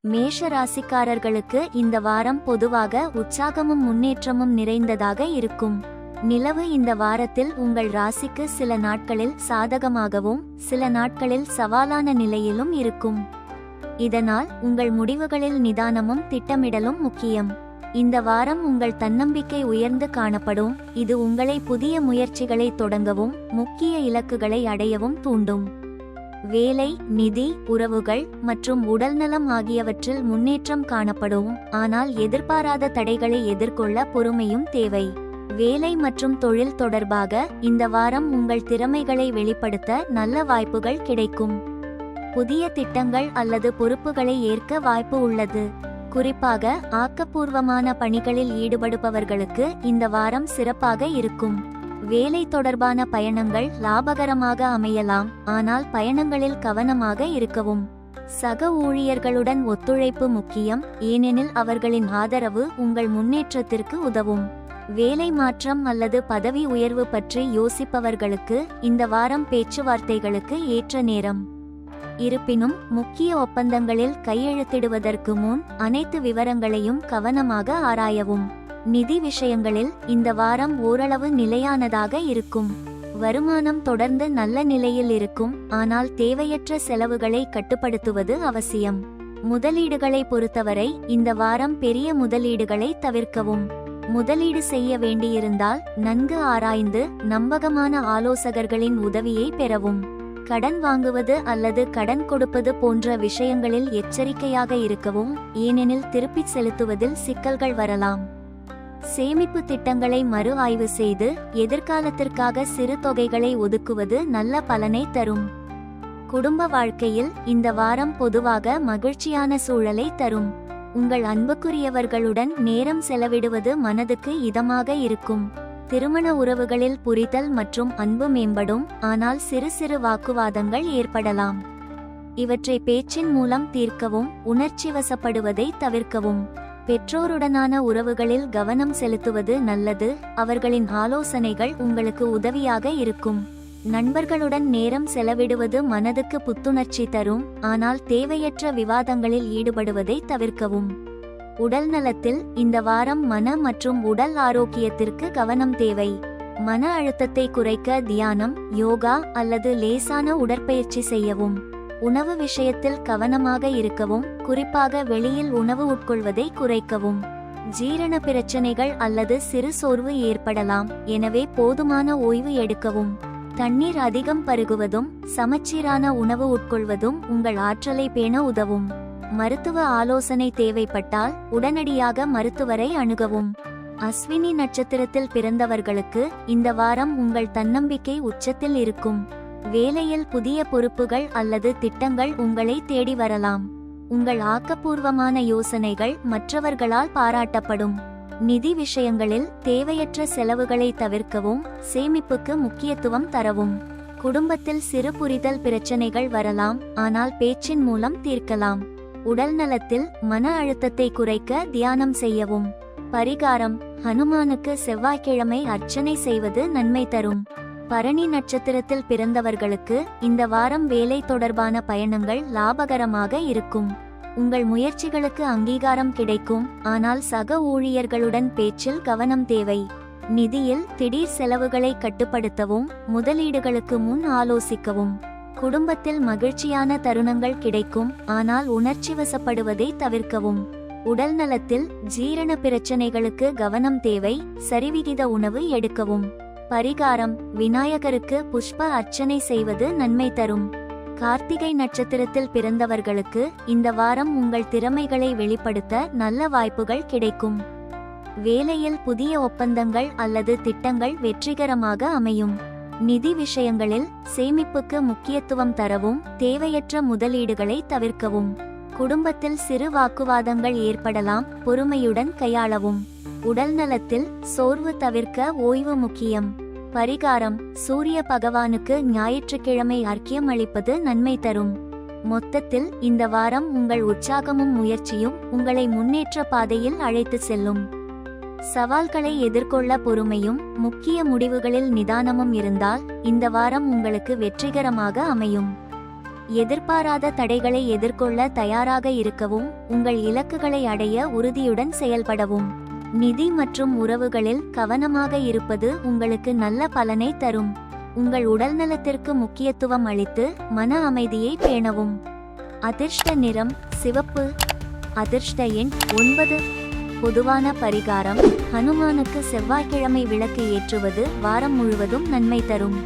மேஷ ராசிக்காரர்களுக்கு இந்த வாரம் பொதுவாக உற்சாகமும் முன்னேற்றமும் நிறைந்ததாக இருக்கும். நிலவு இந்த வாரத்தில் உங்கள் ராசிக்கு சில நாட்களில் சாதகமாகவும் சில நாட்களில் சவாலான நிலையிலும் இருக்கும். இதனால் உங்கள் முடிவுகளில் நிதானமும் திட்டமிடலும் முக்கியம். இந்த வாரம் உங்கள் தன்னம்பிக்கை உயர்ந்து காணப்படும். இது உங்களை புதிய முயற்சிகளை தொடங்கவும் முக்கிய இலக்குகளை அடையவும் தூண்டும். வேலை, நிதி, உறவுகள் மற்றும் உடல்நலம் ஆகியவற்றில் முன்னேற்றம் காணப்படும். ஆனால் எதிர்பாராத தடைகளை எதிர்கொள்ள பொறுமையும் தேவை. வேலை மற்றும் தொழில் தொடர்பாக இந்த வாரம் உங்கள் திறமைகளை வெளிப்படுத்த நல்ல வாய்ப்புகள் கிடைக்கும். புதிய திட்டங்கள் அல்லது பொறுப்புகளை ஏற்க வாய்ப்பு உள்ளது. குறிப்பாக ஆக்கப்பூர்வமான பணிகளில் ஈடுபடுபவர்களுக்கு இந்த வாரம் சிறப்பாக இருக்கும். வேலை தொடர்பான பயணங்கள் லாபகரமாக அமையலாம், ஆனால் பயணங்களில் கவனமாக இருக்கவும். சக ஊழியர்களுடன் ஒத்துழைப்பு முக்கியம், ஏனெனில் அவர்களின் ஆதரவு உங்கள் முன்னேற்றத்திற்கு உதவும். வேலை மாற்றம் அல்லது பதவி உயர்வு பற்றி யோசிப்பவர்களுக்கு இந்த வாரம் பேச்சுவார்த்தைகளுக்கு ஏற்ற நேரம். இருப்பினும் முக்கிய ஒப்பந்தங்களில் கையெழுத்திடுவதற்கு முன் அனைத்து விவரங்களையும் கவனமாக ஆராயவும். நிதி விஷயங்களில் இந்த வாரம் ஓரளவு நிலையானதாக இருக்கும். வருமானம் தொடர்ந்து நல்ல நிலையில் இருக்கும், ஆனால் தேவையற்ற செலவுகளை கட்டுப்படுத்துவது அவசியம். முதலீடுகளை பொறுத்தவரை இந்த வாரம் பெரிய முதலீடுகளை தவிர்க்கவும். முதலீடு செய்ய வேண்டியிருந்தால் நன்கு ஆராய்ந்து நம்பகமான ஆலோசகர்களின் உதவியை பெறவும். கடன் வாங்குவது அல்லது கடன் கொடுப்பது போன்ற விஷயங்களில் எச்சரிக்கையாக இருக்கவும், ஏனெனில் திருப்பிச் செலுத்துவதில் சிக்கல்கள் வரலாம். சேமிப்பு திட்டங்களை மறு ஆய்வு செய்து எதிர்காலத்திற்காக சிறு தொகைகளை ஒதுக்குவது நல்ல பலனை தரும். குடும்ப வாழ்க்கையில் இந்த வாரம் பொதுவாக மகிழ்ச்சியான சூழலை தரும். உங்கள் அன்புக்குரியவர்களுடன் நேரம் செலவிடுவது மனதுக்கு இதமாக இருக்கும். திருமண உறவுகளில் புரிதல் மற்றும் அன்பு மேம்படும், ஆனால் சிறு சிறு வாக்குவாதங்கள் ஏற்படலாம். இவற்றை பேச்சின் மூலம் தீர்க்கவும் உணர்ச்சிவசப்படுவதை தவிர்க்கவும். பெற்றோருடனான உறவுகளில் கவனம் செலுத்துவது நல்லது, அவர்களின் ஆலோசனைகள் உங்களுக்கு உதவியாக இருக்கும். நண்பர்களுடன் நேரம் செலவிடுவது மனதுக்கு புத்துணர்ச்சி தரும், ஆனால் தேவையற்ற விவாதங்களில் ஈடுபடுவதை தவிர்க்கவும். உடல் நலத்தில் இந்த வாரம் மன மற்றும் உடல் ஆரோக்கியத்திற்கு கவனம் தேவை. மன அழுத்தத்தை குறைக்க தியானம், யோகா அல்லது லேசான உடற்பயிற்சி செய்யவும். உணவு விஷயத்தில் கவனமாக இருக்கவும், குறிப்பாக வெளியில் உணவு உட்கொள்வதை குறைக்கவும். ஜீரண பிரச்சனைகள் அல்லது சிறு சோர்வு ஏற்படலாம், எனவே போதுமான ஓய்வு எடுக்கவும். தண்ணீர் அதிகம் பருகுவதும் சமச்சீரான உணவு உட்கொள்வதும் உங்கள் ஆற்றலை பேண உதவும். மருத்துவ ஆலோசனை தேவைப்பட்டால் உடனடியாக மருத்துவரை அணுகவும். அஸ்வினி நட்சத்திரத்தில் பிறந்தவர்களுக்கு இந்த வாரம் உங்கள் தன்னம்பிக்கை உச்சத்தில் இருக்கும். வேலையில் புதிய பொறுப்புகள் அல்லது திட்டங்கள் உங்களை தேடி வரலாம். உங்கள் ஆக்கப்பூர்வமான யோசனைகள் மற்றவர்களால் பாராட்டப்படும். நிதி விஷயங்களில் தேவையற்ற செலவுகளை தவிர்க்கவும் சேமிப்புக்கு முக்கியத்துவம் தரவும். குடும்பத்தில் சிறு புரிதல் பிரச்சனைகள் வரலாம், ஆனால் பேச்சின் மூலம் தீர்க்கலாம். உடல் நலத்தில் மன அழுத்தத்தை குறைக்க தியானம் செய்யவும். பரிகாரம்: ஹனுமானுக்கு செவ்வாய்க்கிழமை அர்ச்சனை செய்வது நன்மை தரும். பரணி நட்சத்திரத்தில் பிறந்தவர்களுக்கு இந்த வாரம் வேலை தொடர்பான பயணங்கள் லாபகரமாக இருக்கும். உங்கள் முயற்சிகளுக்கு அங்கீகாரம் கிடைக்கும், ஆனால் சக ஊழியர்களுடன் பேச்சில் கவனம் தேவை. நிதியில் திடீர் செலவுகளை கட்டுப்படுத்தவும் முதலீடுகளுக்கு முன் ஆலோசிக்கவும். குடும்பத்தில் மகிழ்ச்சியான தருணங்கள் கிடைக்கும், ஆனால் உணர்ச்சிவசப்படுவதை தவிர்க்கவும். உடல் நலத்தில் ஜீரண பிரச்சனைகளுக்கு கவனம் தேவை, சரிவிகித உணவு எடுக்கவும். பரிகாரம்: விநாயகருக்கு புஷ்ப அர்ச்சனை செய்வது நன்மை தரும். கார்த்திகை நட்சத்திரத்தில் பிறந்தவர்களுக்கு இந்த வாரம் உங்கள் திறமைகளை வெளிப்படுத்த நல்ல வாய்ப்புகள் கிடைக்கும். வேலையில் புதிய ஒப்பந்தங்கள் அல்லது திட்டங்கள் வெற்றிகரமாக அமையும். நிதி விஷயங்களில் சேமிப்புக்கு முக்கியத்துவம் தரவும் தேவையற்ற முதலீடுகளை தவிர்க்கவும். குடும்பத்தில் சிறு வாக்குவாதங்கள் ஏற்படலாம், பொறுமையுடன் கையாளவும். உடல் நலத்தில் சோர்வு தவிர்க்க ஓய்வு முக்கியம். பரிகாரம்: சூரிய பகவானுக்கு ஞாயிற்றுக்கிழமை அர்க்கியம் அளிப்பது நன்மை தரும். மொத்தத்தில் இந்த வாரம் உங்கள் உற்சாகமும் முயற்சியும் உங்களை முன்னேற்ற பாதையில் அழைத்து செல்லும். சவால்களை எதிர்கொள்ள பொறுமையும் முக்கிய முடிவுகளில் நிதானமும் இருந்தால் இந்த வாரம் உங்களுக்கு வெற்றிகரமாக அமையும். எதிர்பாராத தடைகளை எதிர்கொள்ள தயாராக இருக்கவும், உங்கள் இலக்குகளை அடைய உறுதியுடன் செயல்படவும். நிதி மற்றும் உறவுகளில் கவனமாக இருப்பது உங்களுக்கு நல்ல பலனை தரும். உங்கள் உடல்நலத்திற்கு முக்கியத்துவம் அளித்து மன அமைதியை பேணவும். அதிர்ஷ்ட நிறம் சிவப்பு. அதிர்ஷ்ட எண் 9. பொதுவான பரிகாரம்: ஹனுமானுக்கு செவ்வாய்க்கிழமை விளக்கு ஏற்றுவது வாரம் முழுவதும் நன்மை தரும்.